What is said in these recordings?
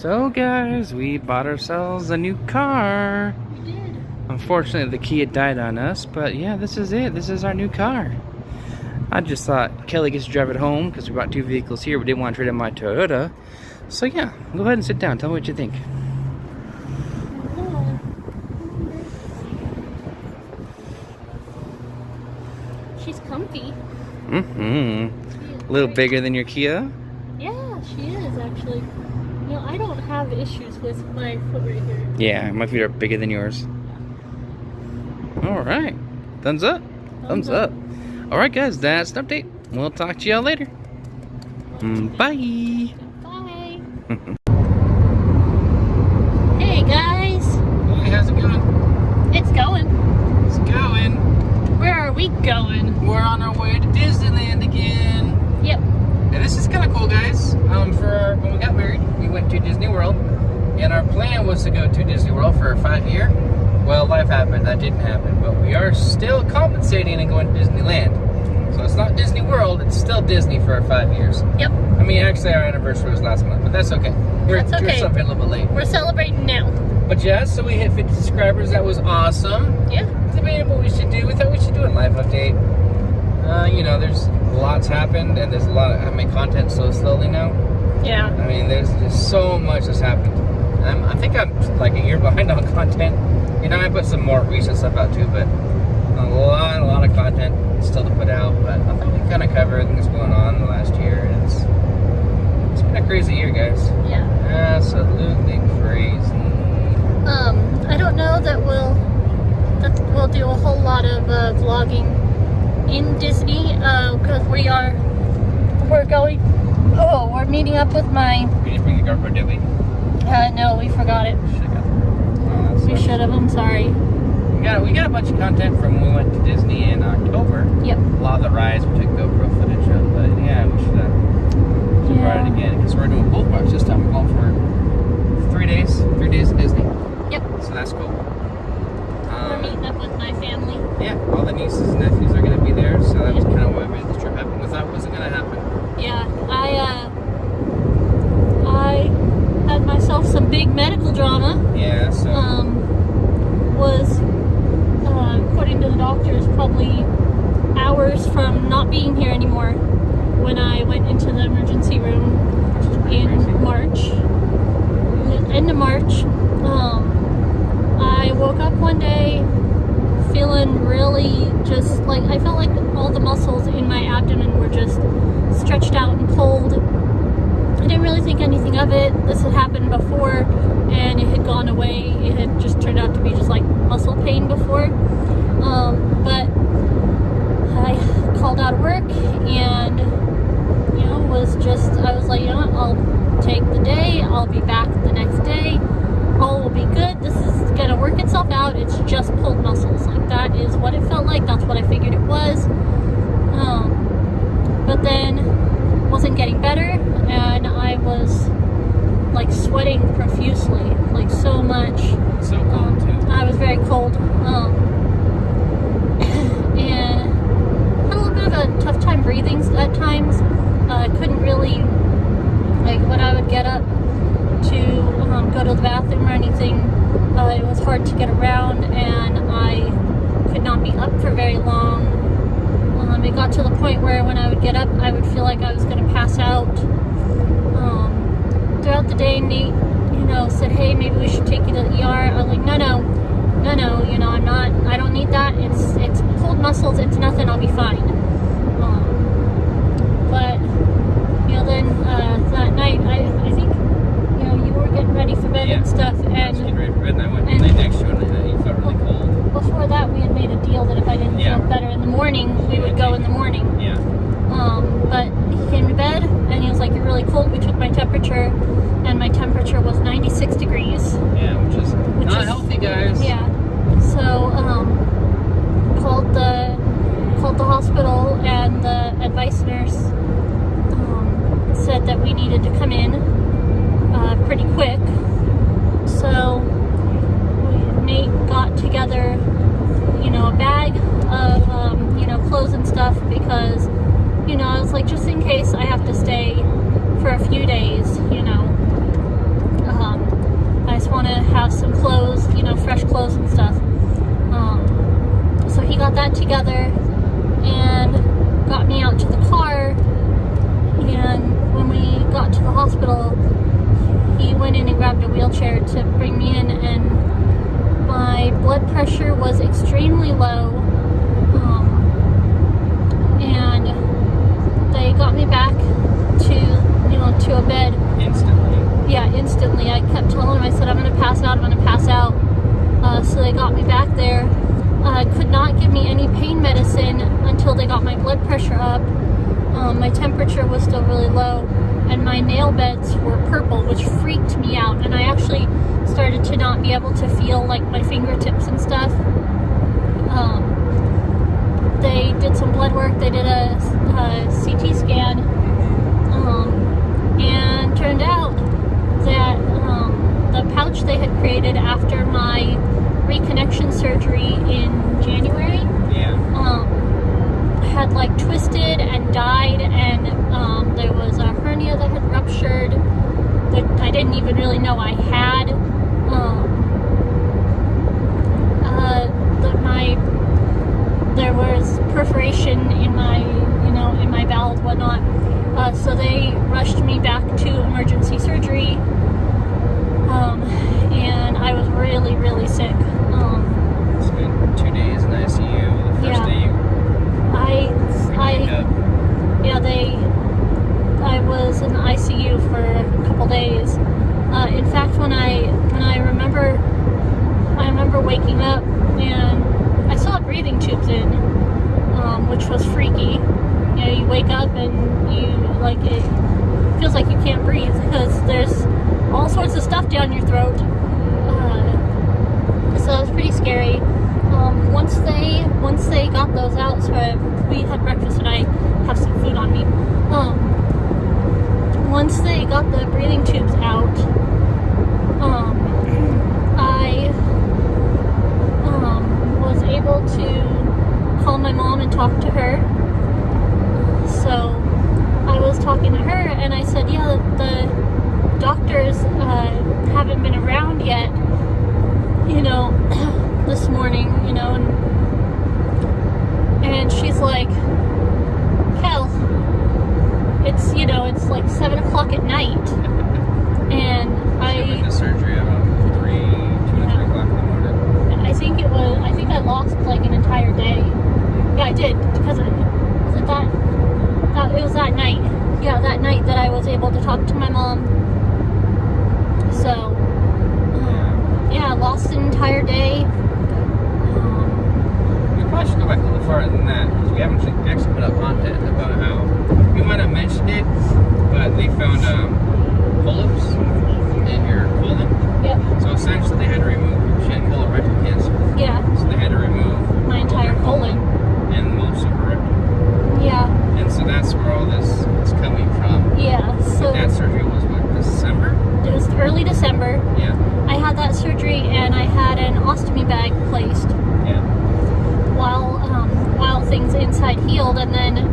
So guys, we bought ourselves a new car. We did. Unfortunately, the key had died on us, but yeah, this is it. This is our new car. I just thought Kelly gets to drive it home because we bought two vehicles here. We didn't want to trade in my Toyota. So yeah, go ahead and sit down. Tell me what you think. She's comfy. Mm-hmm. A little bigger than your Kia? Yeah, she is actually. You know, I don't have issues with my foot right here. Yeah, my feet are bigger than yours. Alright. Thumbs up. Thumbs up. Alright guys, that's an update. We'll talk to y'all later. Bye. Bye. Hey guys. Hey, how's it going? It's going. It's going. Where are we going? We're on our way to Disneyland again. Yep. And this is kind of cool, guys. When we got married, we went to Disney World, and our plan was to go to Disney World for a 5-year. Well, life happened. That didn't happen, but we are still compensating and going to Disneyland. So it's not Disney World; it's still Disney for our 5 years. Yep. I mean, actually, our anniversary was last month, but that's okay. We're something a little bit late. We're celebrating now. But yeah, so we hit 50 subscribers. That was awesome. Yeah. Debated what we should do. We thought we should do a live update. You know, there's lots happened, and there's a lot of, I make content so slowly now. Yeah. I mean, there's just so much that's happened. I think I'm like a year behind on content. You know, I put some more recent stuff out too, but a lot of content still to put out. But I thought we kind of covered everything that's going on in the last year, and it's been a crazy year, guys. Yeah. Absolutely crazy. I don't know that we'll do a whole lot of vlogging in Disney because we're meeting up with my. We didn't bring the GoPro, did we? No, we forgot it. We should have. I'm sorry. We got a bunch of content from when we went to Disney in October. Yep. A lot of the rides we took GoPro footage of, but yeah, we should have tried it again because we're doing both parks this time. We're going for 3 days. 3 days at Disney. Yep. So that's cool. We're meeting up with my family. Yeah, all the nieces and nephews are going to be there, so that was kind of why we made this trip happen. We thought it wasn't going to happen. Yeah, I had myself some big medical drama. Yeah, so. Was, according to the doctors, probably hours from not being here anymore when I went into the emergency room in March. End of March. I woke up one day feeling really just like, I felt like all the muscles in my abdomen were just stretched out and cold. I didn't really think anything of it. This had happened before and it had gone away. It had just turned out to be just like muscle pain before. But I called out of work and, you know, I was like, you know what, I'll take the day. I'll be back the next day. All will be good. This is going to work itself out. It's just pulled muscles. Like, that is what it felt like. That's what I figured it was. But then wasn't getting better, and I was like sweating profusely, like so much. So cold too. I was very cold, and had a little bit of a tough time breathing at times. I couldn't really, like, when I would get up to go to the bathroom or anything, it was hard to get around, and I could not be up for very long. It got to the point where when I would get up, I would feel like I was going to pass out. Throughout the day, Nate, you know, said, hey, maybe we should take you to the ER. I was like, no, you know, I don't need that. It's pulled muscles. It's nothing. I'll be fine. But, you know, then that night, I think, you know, you were getting ready for bed and stuff. And I was getting ready for bed, and I went and laid next to you, and you felt really cold. Before that, we had made a deal that if I didn't feel better in the morning, we would go in the morning. Yeah. But he came to bed, and he was like, you're really cold. We took my temperature, and my temperature was 96 degrees. Yeah, which is not healthy, guys. Yeah. So, called the hospital, and the advice nurse said that we needed to come in pretty quick. So Nate got together, you know, a bag of, you know, clothes and stuff because, you know, I was like, just in case I have to stay for a few days, you know, hospital, he went in and grabbed a wheelchair to bring me in, and my blood pressure was extremely low. And they got me back to a bed. Instantly. Yeah, instantly. I kept telling them, I said, I'm going to pass out, I'm going to pass out. So they got me back there. Could not give me any pain medicine until they got my blood pressure up. My temperature was still really low, and my nail beds were purple, which freaked me out. And I actually started to not be able to feel like my fingertips and stuff. They did some blood work. They did a CT scan, and turned out that the pouch they had created after my reconnection surgery in January, had like twisted and died, and there was a hernia that had ruptured that I didn't even really know I had. There was perforation in my bowels, whatnot. So they rushed me back to emergency surgery, and I was really, really sick. Spent 2 days in ICU. The first day I was in the ICU for a couple days. In fact, when I remember waking up and I saw breathing tubes in, which was freaky. You know, you wake up and it feels like you can't breathe because there's all sorts of stuff down your throat. So it was pretty scary. Once they got those out, so we had breakfast and I have some food on me. Once they got the breathing tubes out, I was able to call my mom and talk to her. So I was talking to her and I said, yeah, the doctors haven't been around yet, this morning, and she's like, Kel, it's like 7 o'clock at night, and I went to surgery about 2 o'clock in the morning. I think I lost like an entire day. Yeah, I did, because it was that night. Yeah, that night that I was able to talk to my mom. So, I lost an entire day. We probably should go back a little farther than that, because we haven't actually put up content about how we might have mentioned it, but they found polyps in your colon. Yep. So essentially, they had to remove. She had colorectal cancer. Yeah. So they had to remove My entire colon. And most of her rectum. Yeah. And so that's where all this is coming from. Yeah. So that surgery was what, December? It was early December. Yeah. I had that surgery and I had an ostomy bag placed. Yeah. While things inside healed, and then,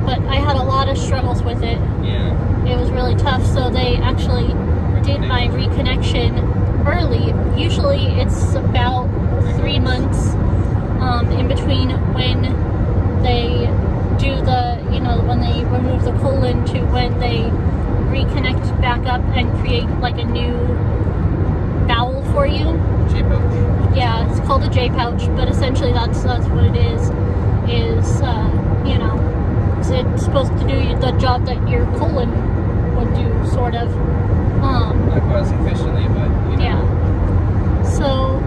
but I had a lot of struggles with it. Yeah. It was really tough. So they actually did my reconnection early. Usually it's about 3 months in between when they do when they remove the colon to when they reconnect back up and create like a new bowel for you. J pouch. Yeah, it's called a J pouch, but essentially that's what it is. It's supposed to do the job that your colon would do, sort of. Not quite as efficiently, but Yeah. So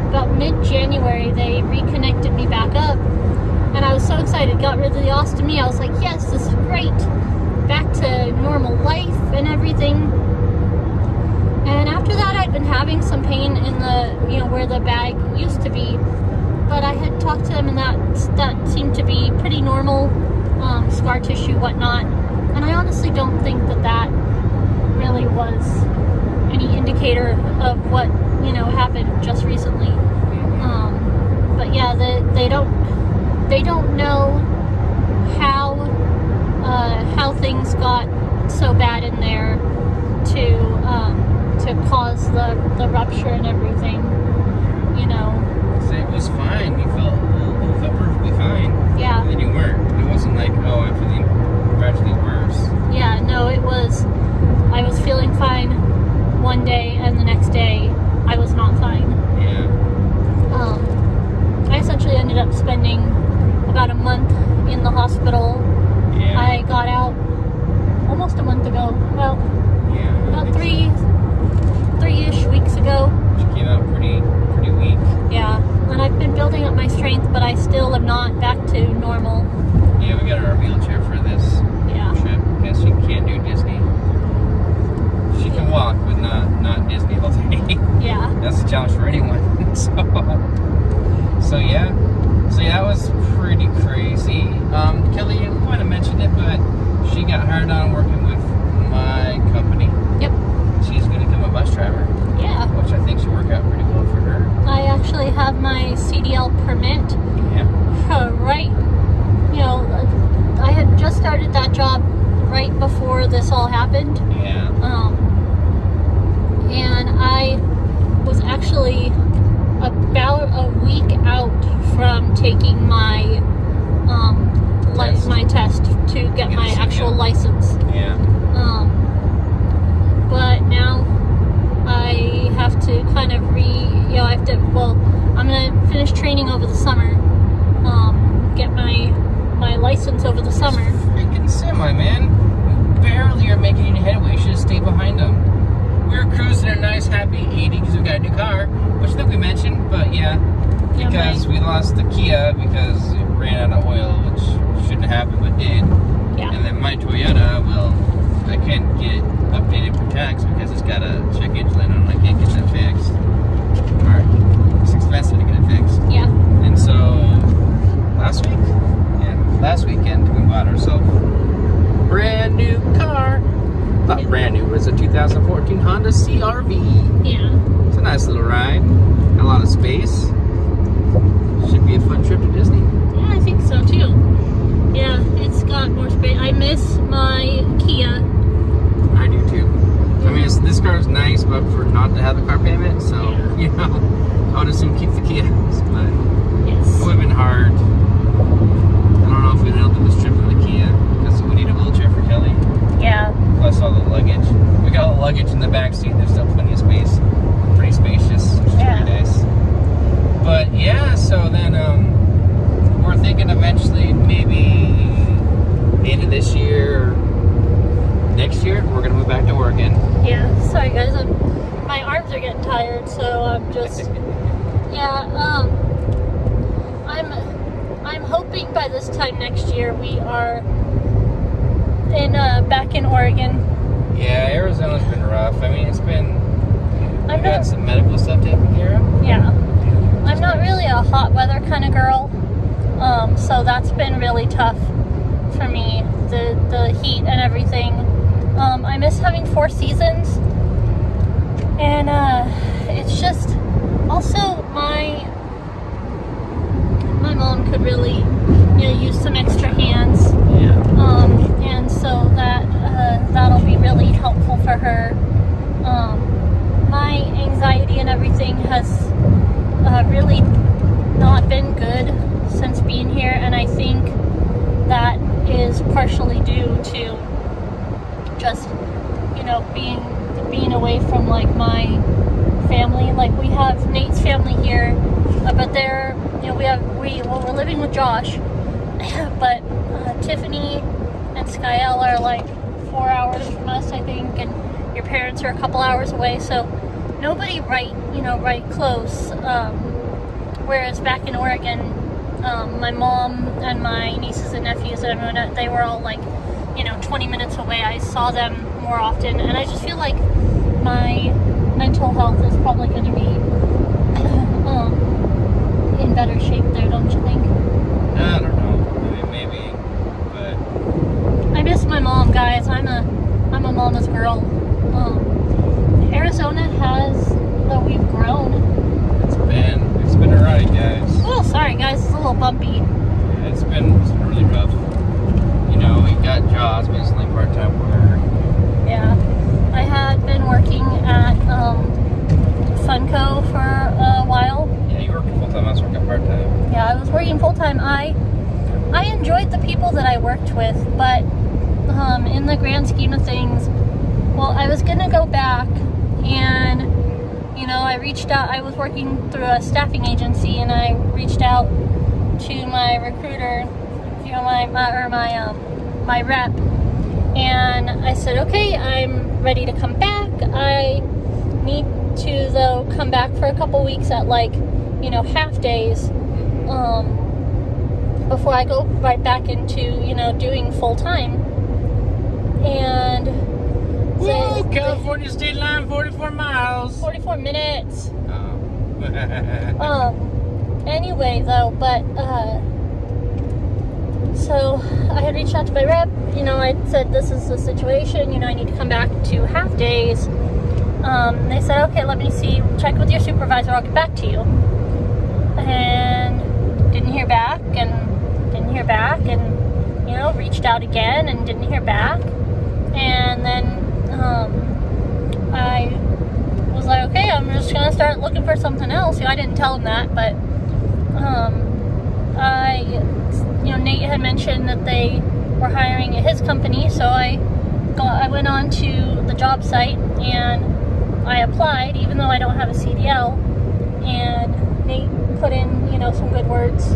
about mid-January, they reconnected me back up, and I was so excited. Got rid of the ostomy. I was like, yes, this is great. Back to normal life and everything. And after that, I'd been having some pain in the, where the bag used to be. But I had talked to them, and that seemed to be pretty normal, scar tissue, whatnot. And I honestly don't think that really was any indicator of what, happened just recently. But yeah, they don't know how things got so bad in there to cause the rupture and everything, So it was fine. You felt perfectly fine. Yeah. And then you weren't. It wasn't like, oh, I'm feeling gradually worse. Yeah, no, it was because I was feeling fine one day and the next day I was not fine. Yeah. I essentially ended up spending about a month in the hospital. Yeah. I got out almost a month ago. Well, Yeah. about three-ish weeks ago. She came out pretty weak. Yeah, and I've been building up my strength, but I still am not back to normal. Yeah, we got her a wheelchair for this Yeah. trip because she can't do Disney. She can walk, but not Disney all day. Yeah. That's a challenge for anyone. So yeah. So yeah, that was pretty crazy. Kelly, we might have mentioned it, but she got hired on working with my company. Yep. She's going to become a bus driver, Yeah. which I think should work out pretty well for her. I actually have my CDL permit. Yeah. Right. You know, I had just started that job right before this all happened. Yeah. And I was actually about a week out from taking my Test. my test to get my actual license. Yeah. But now I have to kind of I'm gonna finish training over the summer. Get my license over the summer. Freaking semi, man. We barely are making any headway. Should stay behind them. We were cruising at a nice, happy 80 because we got a new car, which I think we mentioned, but yeah. Because we lost the Kia because it ran out of oil, which shouldn't have happened, but did. Yeah. And then my Toyota, well, I can't get it updated for tax because it's got a check engine light on. I can't get that fixed. Alright. It's expensive to get it fixed. Yeah. And so, last weekend, we bought ourselves a brand new car. Not brand new, but it's a 2014 Honda CR-V. Yeah. It's a nice little ride. Got a lot of space. Should be a fun trip to Disney. Yeah, I think so too. Yeah, it's got more space. I miss my Kia. I do too. I mean, this car is nice, but for not to have the car payment, so, you know, I would assume keep the Kia. But Yes. it would have been hard. I don't know if we'd able to do this trip in the Kia, because we need a wheelchair for Kelly. Yeah. Plus all the luggage. We got all the luggage in the back seat. There's still plenty of space. Pretty spacious, which is pretty nice. But yeah, so then we're thinking eventually maybe end of this year or next year we're gonna move back to Oregon. Yeah. Sorry guys, my arms are getting tired, so I'm just I'm hoping by this time next year we are back in Oregon. Yeah, Arizona's been rough. I mean, it's been I've got not- some medical stuff taken care of. Yeah. I'm not really a hot weather kind of girl, so that's been really tough for me, the heat and everything. I miss having 4 seasons, and it's just also my mom could really use some extra hands, and so that'll be really helpful for her. My anxiety and everything has really not been good since being here, and I think that is partially due to just being away from like my family. Like we have Nate's family here, but they're we're living with Josh, but Tiffany and Skyel are like 4 hours from us, I think, and your parents are a couple hours away, so nobody right close. Whereas back in Oregon, my mom and my nieces and nephews and everyone, they were all like 20 minutes away. I saw them more often, and I just feel like my mental health is probably going to be in better shape there, don't you think? I don't know. Maybe, but I miss my mom, guys. I'm a mama's girl. Arizona we've grown. It's been a ride, guys. Oh, sorry, guys. It's a little bumpy. Yeah, it's been really rough. We got jobs, but it's only part-time work. Yeah. I had been working at Funko for a while. Yeah, you worked full-time, I was working part-time. Yeah, I was working full-time. I enjoyed the people that I worked with, but in the grand scheme of things, didn't go back, and I reached out. I was working through a staffing agency, and I reached out to my recruiter, my rep, and I said, okay, I'm ready to come back. I need to, though, come back for a couple weeks at half days before I go right back into doing full time. And whoa, California state line, 44 miles, 44 minutes. Oh. Anyway, though, but so I had reached out to my rep. I said, this is the situation. I need to come back to half days. They said, okay, let me check with your supervisor. I'll get back to you. And didn't hear back, and reached out again and didn't hear back. And then I was like, okay, I'm just gonna start looking for something else. I didn't tell him that, but Nate had mentioned that they were hiring at his company, so I went on to the job site and I applied, even though I don't have a CDL. And Nate put in some good words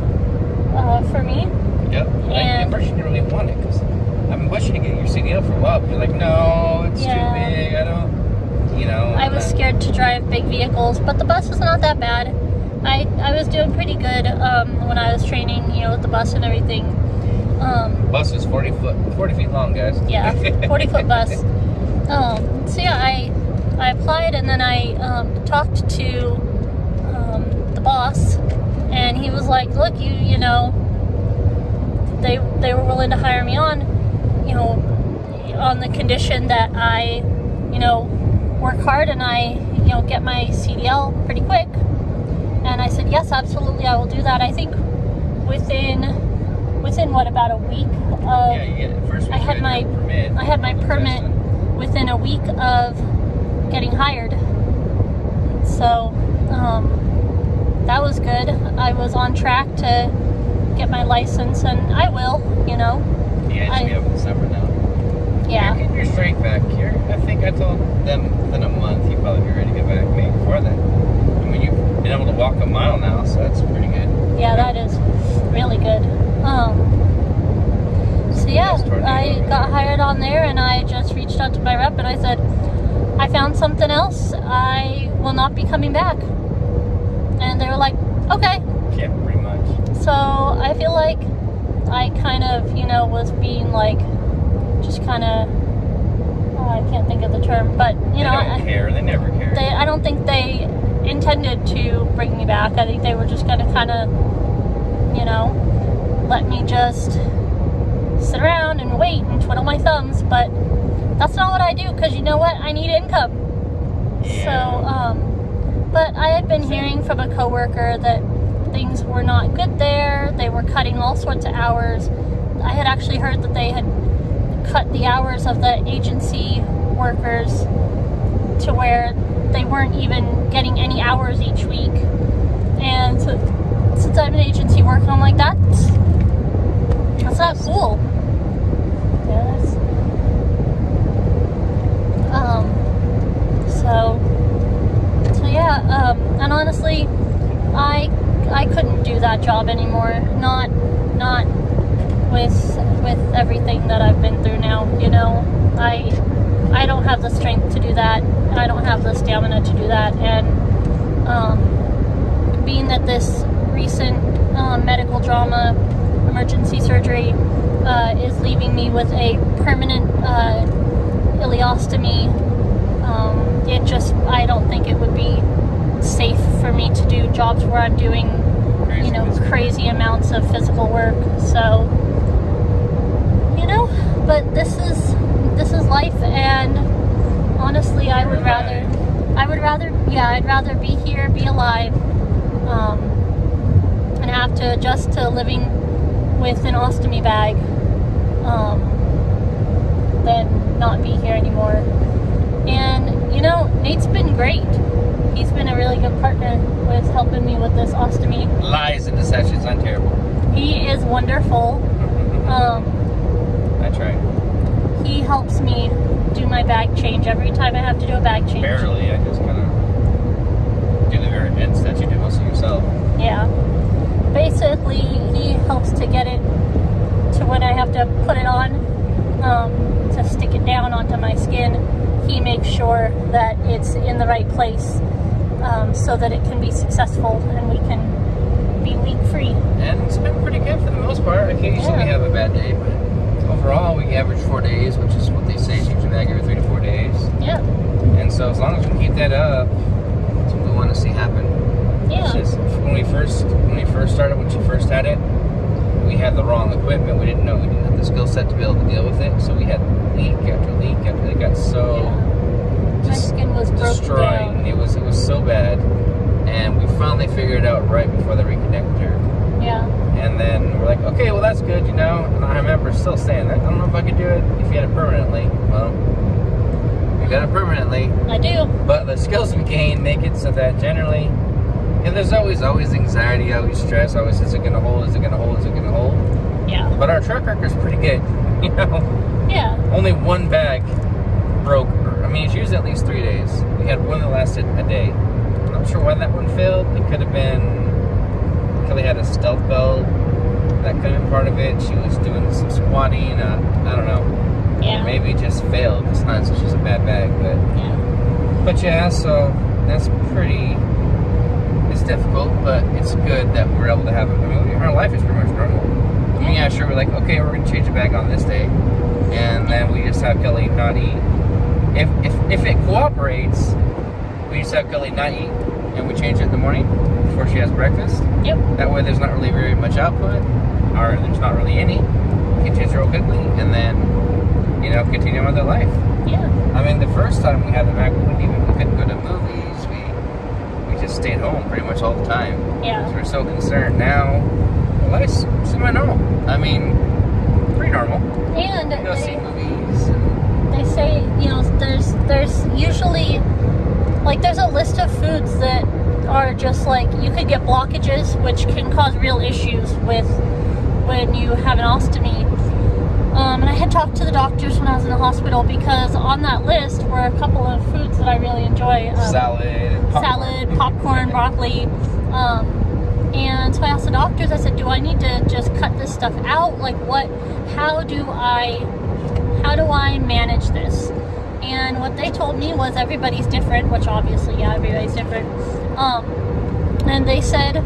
for me. Yep. At first you didn't really want it, because I've been pushing to get your CDL for a while, but you're like, no, it's too big, I don't, I was scared to drive big vehicles, but the bus is not that bad. I was doing pretty good when I was training, with the bus and everything. Bus is 40 feet long, guys. Yeah, 40-foot bus. So yeah, I applied, and then I talked to the boss, and he was like, look, they were willing to hire me on, on the condition that I, work hard and I, get my CDL pretty quick. And I said, yes, absolutely, I will do that. I think within what, about a week of, yeah, you get it. First week I had my permit within a week of getting hired. So that was good. I was on track to get my license, and I will, Yeah, it should be up in summer now. Yeah. You're getting your strength back here. I think I told them within a month you'd probably be ready to get back, maybe before then. You've been able to walk a mile now, so that's pretty good. Yeah, that is really good. So yeah, I got hired on there, and I just reached out to my rep, and I said, I found something else. I will not be coming back. And they were like, okay. Yeah, pretty much. So I feel like I kind of, was being just kind of, I can't think of the term, but they don't care. They never care. I don't think they intended to bring me back. I think they were just going to kind of, let me just sit around and wait and twiddle my thumbs. But that's not what I do, because you know what? I need income. Yeah. So, but I had been hearing from a coworker that things were not good there. They were cutting all sorts of hours. I had actually heard that they had cut the hours of the agency workers to where they weren't even getting any hours each week. And so, since I'm an agency worker, I'm like, that's not cool. Yeah, so yeah, and honestly, I couldn't do that job anymore. Not with everything that I've been through now. I don't have the strength to do that. I don't have the stamina to do that. And being that this recent medical drama, emergency surgery, is leaving me with a permanent ileostomy, I don't think it would be safe for me to do jobs where I'm doing crazy amounts of physical work. So but this is life, and honestly, I'd rather be here, be alive, and have to adjust to living with an ostomy bag, than not be here anymore. And Nate's been great. He's been a really good partner with helping me with this ostomy. Lies and deceptions, I'm terrible. He is wonderful. I try. He helps me do my bag change every time I have to do a bag change. Barely. I just kind of do the very bits that you do most of yourself. Yeah. Basically, he helps to get it to when I have to put it on, to stick it down onto my skin. He makes sure that it's in the right place, so that it can be successful and we can be leak-free. And it's been pretty good for the most part. Occasionally we have a bad day, but overall we average 4 days, which is what they say, change the bag every 3 to 4 days. Yeah. And so as long as we keep that up, that's what we want to see happen. Yeah. It's just, when we first started, when she first had it, we had the wrong equipment. We didn't know, we didn't have the skill set to be able to deal with it. So we had leak after leak after it got so My skin was broken destroying. down. It was so bad. And we finally figured it out right before they reconnected her. Yeah. And then we're like, okay, well that's good, And I remember still saying that. I don't know if I could do it if you had it permanently. Well, we got it permanently. I do. But the skills we gain make it so that generally, and there's always anxiety, always stress, always is it gonna hold, is it gonna hold, is it gonna hold? Yeah. But our track record's pretty good, Yeah. Only one bag broke. I mean, it's usually at least 3 days. We had one that lasted a day. I'm not sure why that one failed. It could have been Kelly had a stealth belt. That could have been part of it. She was doing some squatting. I don't know. Yeah. Maybe it just failed. It's not such as a bad bag, but yeah. So that's pretty. It's difficult, but it's good that we're able to have it. I mean, our life is pretty much normal. I mean, yeah, sure. We're like, okay, we're gonna change the bag on this day, and then we just have Kelly not eat. If it cooperates, we just have Kelly not eat, and we change it in the morning before she has breakfast. Yep. That way, there's not really very much output, or there's not really any. We can change it real quickly, and then continue with their life. Yeah. I mean, the first time we had the bag, we couldn't go to movies. We just stayed home pretty much all the time. Yeah. Because we're so concerned. Now, life's semi-normal. I mean, pretty normal. And We go see they, movies. they say, there's usually, like, there's a list of foods that are just like, you could get blockages, which can cause real issues with when you have an ostomy. And I had talked to the doctors when I was in the hospital, because on that list were a couple of foods that I really enjoy. Salad, popcorn, broccoli. And so I asked the doctors, I said, do I need to just cut this stuff out? Like, how do I manage this? And what they told me was everybody's different, which obviously, yeah, everybody's different. And they said,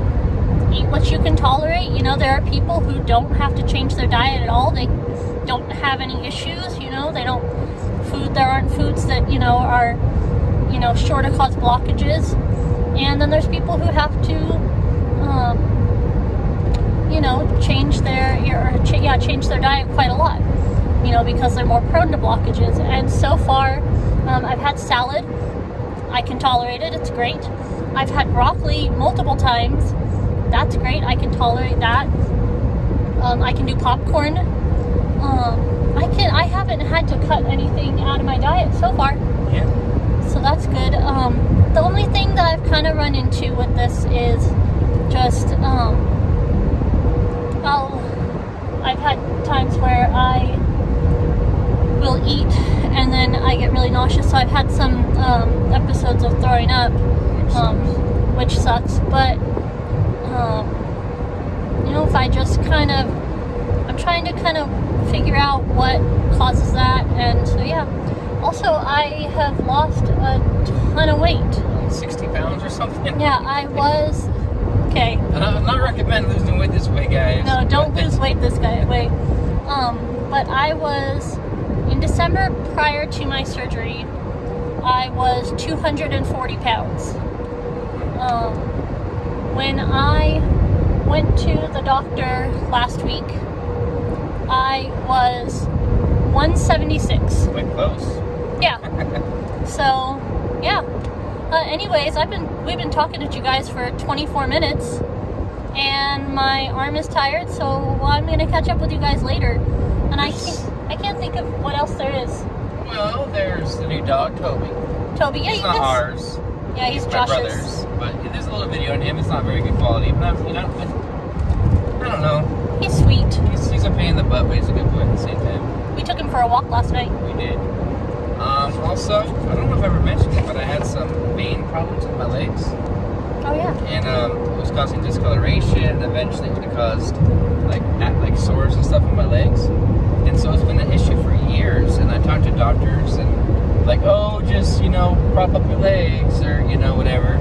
eat what you can tolerate. There are people who don't have to change their diet at all. They don't have any issues, there aren't foods that, are, sure to cause blockages. And then there's people who have to, change their diet quite a lot, because they're more prone to blockages. And so far, I've had salad. I can tolerate it. It's great. I've had broccoli multiple times. That's great. I can tolerate that. I can do popcorn. I haven't had to cut anything out of my diet so far. Yeah. So that's good. The only thing that I've kind of run into with this is just, I've had times where I will eat and then I get really nauseous. So I've had some episodes of throwing up, which sucks. But, if I just I'm trying to kind of figure out what causes that. And so, yeah. Also, I have lost a ton of weight. 60 pounds or something? Yeah, I was... Okay. And I'm not recommending losing weight this way, guys. No, don't lose weight this way. But I was... In December, prior to my surgery, I was 240 pounds. When I went to the doctor last week, I was 176. Quite close. Yeah. So, yeah. Anyways, we've been talking to you guys for 24 minutes, and my arm is tired, so I'm gonna catch up with you guys later. And I can't think of what else there is. Well, there's the new dog, Toby. Yeah, He's not ours. Yeah, he's my Josh's. brother's. But there's a little video on him. It's not very good quality, but I don't know. He's sweet. He's a pain in the butt, but he's a good boy at the same time. We took him for a walk last night. We did. also, I don't know if I ever mentioned it, but I had some vein problems in my legs. Oh yeah. And it was causing discoloration, and eventually it caused like sores and stuff on my legs. And so it's been an issue for years. And I talked to doctors and oh, just prop up your legs or whatever.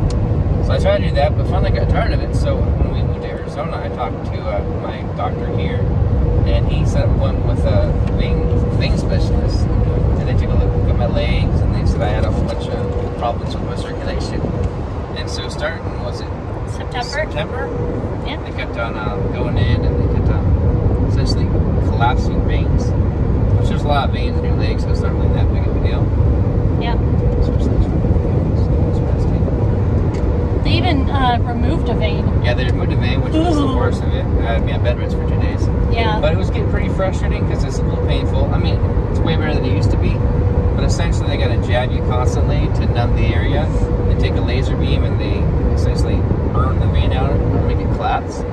So I tried to do that, but finally got tired of it. So when we moved to Arizona, I talked to my doctor here, and he set up one with a vein specialist. And they took a look at my legs, and they said I had a whole bunch of problems with my circulation. And so starting, was it September? Yeah. They kept on going in, and they kept on essentially collapsing veins. Which there's a lot of veins in your legs, so it's not really that big of a deal. Yeah. They even removed a vein. Yeah, they removed a vein, which was the worst of it. I had me on bed rest for 2 days. Yeah. But it was getting pretty frustrating because it's a little painful. I mean, it's way better than it used to be. But essentially, they got to jab you constantly to numb the area. They take a laser beam and they essentially burn the vein out or make it collapse.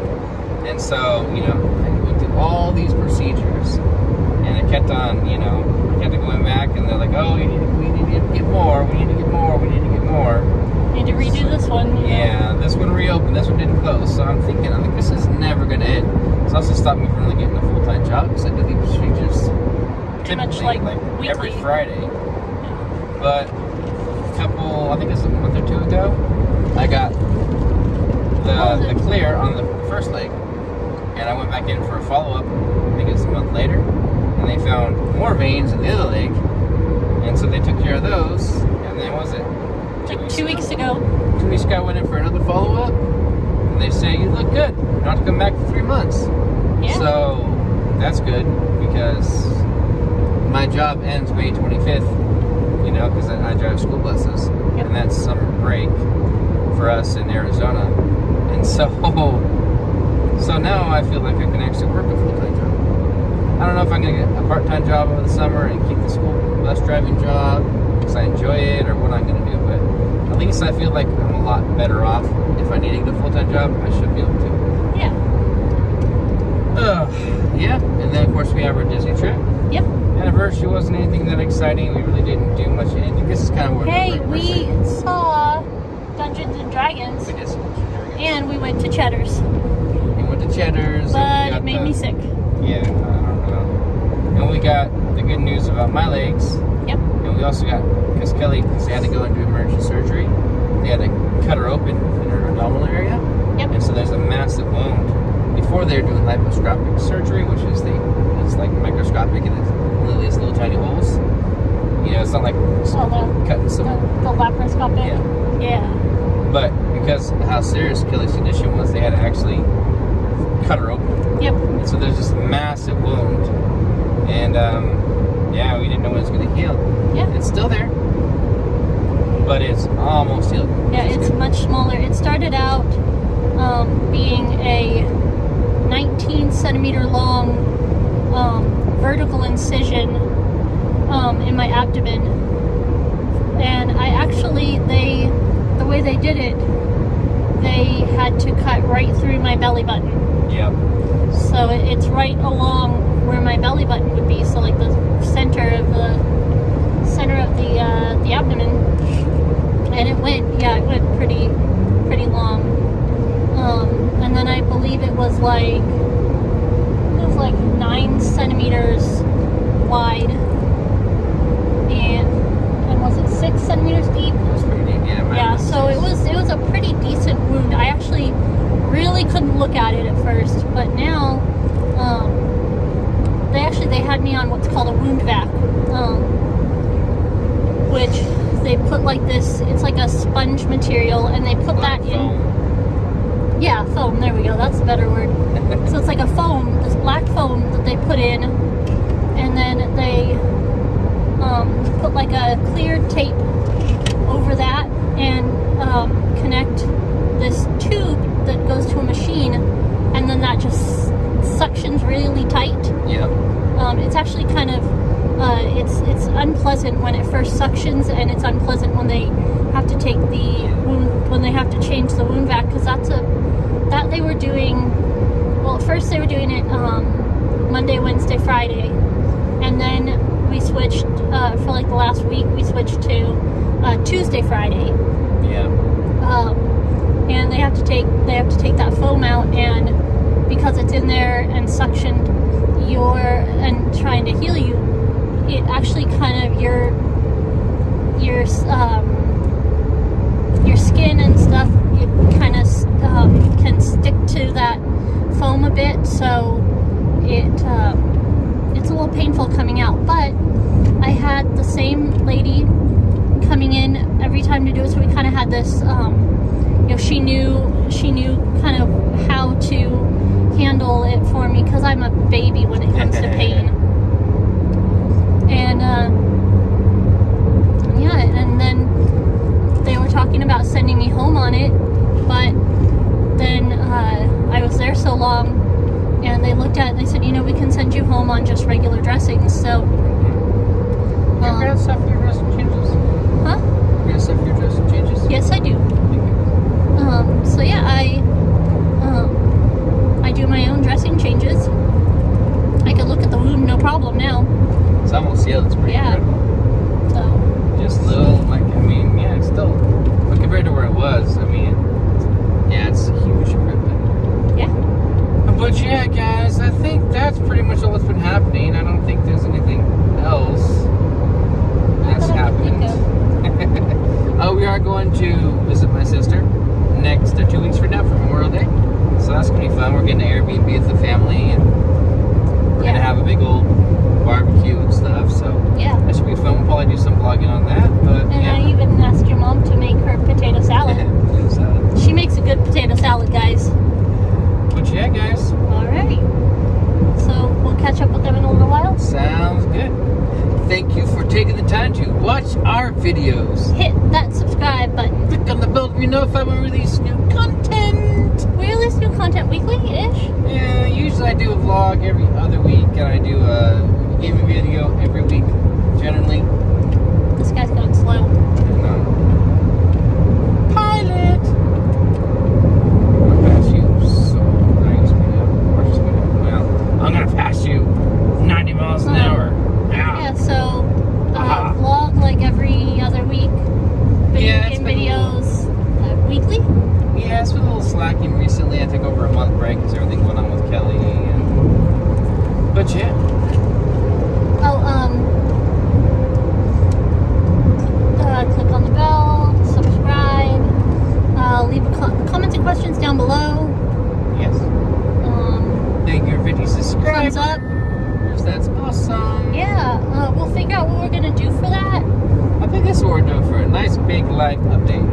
And so, I went through all these procedures. And it kept on, I kept going back, and they're like, oh, we need to get more. We need to get more. Need to redo this one. Yeah, this one reopened, this one didn't close. So I'm thinking, this is never going to end. It's also stopped me from really getting a full-time job because I do these procedures Pretty much typically, every weekly. Friday. But I think it was a month or two ago, I got the clear on the first leg. And I went back in for a follow-up, I think it's a month later. And they found more veins in the other leg. And so they took care of those. And then, what was it? 2 weeks ago. 2 weeks ago, I went in for another follow-up, and they say, you look good. You don't have to come back for 3 months. Yeah. So, that's good, because my job ends May 25th, because I drive school buses, Yep. and that's summer break for us in Arizona. And so now I feel like I can actually work a full-time job. I don't know if I'm going to get a part-time job over the summer and keep the school bus driving job, because I enjoy it, or what I'm going to do, but at least I feel like I'm a lot better off. If I need to get a full-time job, I should be able to. Yeah. Yeah, and then of course we have our Disney trip. Yep. Anniversary wasn't anything that exciting. We really didn't do much anything. This is kind of where Hey, we saw Dungeons and Dragons. We did some And we went to Cheddar's. We went to Cheddar's. But it made me sick. Yeah, I don't know. And we got the good news about my legs. Yep. And we also got, because Kelly, they had to go into emergency surgery, they had to cut her open in her abdominal area. Yep. And so there's a massive wound. Before they were doing laparoscopic surgery, which is it's like microscopic and it's literally these little tiny holes. It's not like cutting some. The laparoscopic. Yeah. But because of how serious Kelly's condition was, they had to actually cut her open. Yep. And so there's this massive wound. And we didn't know when it was going to heal. Yeah. It's still there, but it's almost healed. Yeah, it's much smaller. It started out being a 19 centimeter long vertical incision in my abdomen. And the way they did it, they had to cut right through my belly button. Yep. So it's right along where my belly button would be. So like the center of the abdomen. And it went pretty long. And then I believe it was like 9 centimeters wide. And was it 6 centimeters deep? It was pretty deep, yeah. Yeah, so it was a pretty decent wound. I actually really couldn't look at it at first, but now they had me on what's called a wound vac, which they put like this. It's like a sponge material, and they put that in. Yeah, foam. There we go. That's a better word. So it's like a foam, this black foam that they put in, and then they put like a clear tape over that and connect this tube that goes to a machine, and then that just suctions really tight. Yep. It's actually kind of it's unpleasant when it first suctions, and it's unpleasant when they have to take when they have to change the wound vac, because that they were doing. Well, at first they were doing it Monday, Wednesday, Friday, and then we switched for like the last week. We switched to Tuesday, Friday. Yeah. And they have to take that foam out, and because it's in there and suctioned and trying to heal you, it actually kind of your skin and stuff, it kind of can stick to that foam a bit, so it's a little painful coming out. But I had the same lady coming in every time to do it, so we kind of had this, she knew kind of how to handle it for me, because I'm a baby when it comes to pain. And and then they were talking about sending me home on it, but then I was there so long, and they looked at it and they said, we can send you home on just regular dressings. So You got stuff for your dressing changes? Huh? You got stuff for your dressing changes? Yes, I do. So yeah, I do my own dressing changes. I can look at the wound, no problem now. It's almost sealed. It's pretty incredible. So Just little, it's still, but compared to where it was, it's a huge improvement. yeah. But yeah, guys, I think that's pretty much all that's been happening. I don't think there's anything else that's happened. We are going to visit my sister next 2 weeks from now for Memorial Day. So that's going to be fun. We're getting an Airbnb with the family, and we're going to have a big old barbecue and stuff. So Yeah. that should be fun. We'll probably do some vlogging on that. But And yeah. I even asked your mom to make her potato salad. Potato salad. She makes a good potato salad, guys. But yeah, guys. Alright. So we'll catch up with them in a little while. Sounds good. Thank you for taking the time to watch our videos. Hit that subscribe button. Click on the bell to be notified when we release new content. We release new content weekly-ish. Yeah, usually I do a vlog every other week, and I do a gaming video every week, generally. This guy's going slow. Pilot! I'm gonna pass you so nice, Watch your speed up. Well, I'm gonna pass you 90 miles an hour. Yeah, so vlog like every other week. Yeah, it's Game been a videos weekly. Yeah, it's been a little slacking recently. I took over a month break because everything went on with Kelly. But yeah. Click on the bell, subscribe, leave comments and questions down below. Yes. Thank you for 50 subscribers. Thumbs up. That's awesome. Yeah, we'll figure out what we're gonna do for that. I think that's what we're doing for a nice big life update.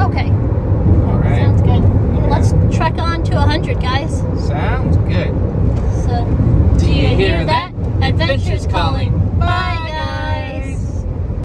Okay. Alright. Sounds good. Yeah. Let's trek on to 100, guys. Sounds good. So, Do you hear that? Adventure's calling. Bye.